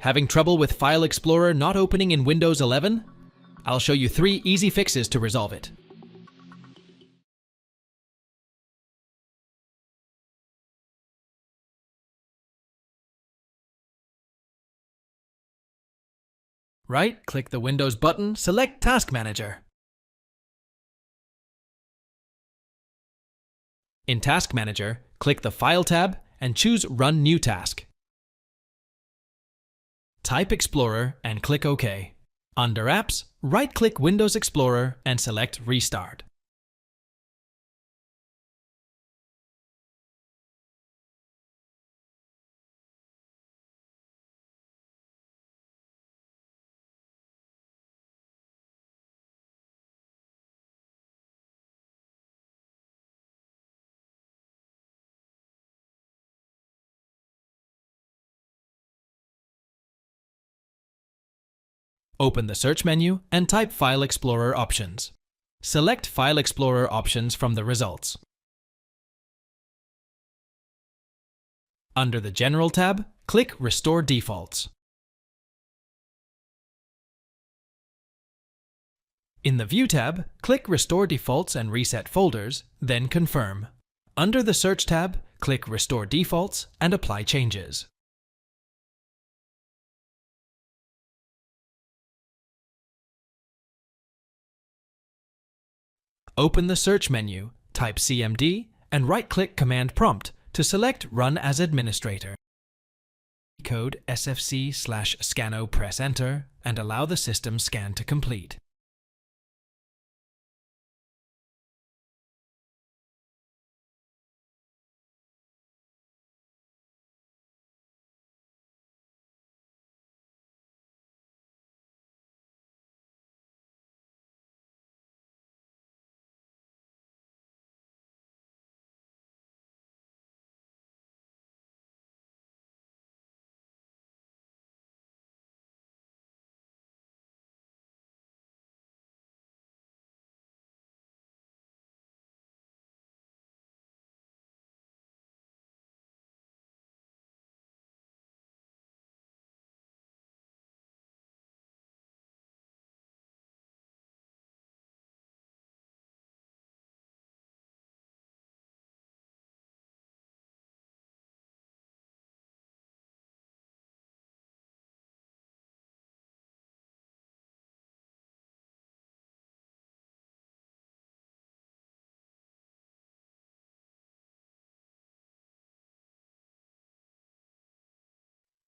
Having trouble with File Explorer not opening in Windows 11? I'll show you 3 easy fixes to resolve it. Right-click the Windows button, select Task Manager. In Task Manager, click the File tab and choose Run New Task. Type Explorer and click OK. Under Apps, right-click Windows Explorer and select Restart. Open the search menu and type File Explorer Options. Select File Explorer Options from the results. Under the General tab, click Restore Defaults. In the View tab, click Restore Defaults and Reset Folders, then Confirm. Under the Search tab, click Restore Defaults and apply changes. Open the search menu, type CMD, and right-click Command Prompt to select Run as Administrator. Code SFC/Scanno, press Enter, and allow the system scan to complete.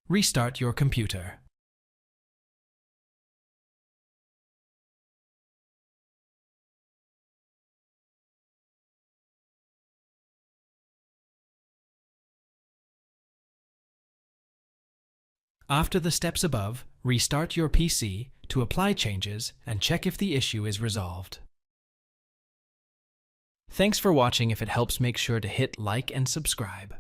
Restart your computer. After the steps above, restart your PC to apply changes and check if the issue is resolved. Thanks for watching. If it helps, make sure to hit like and subscribe.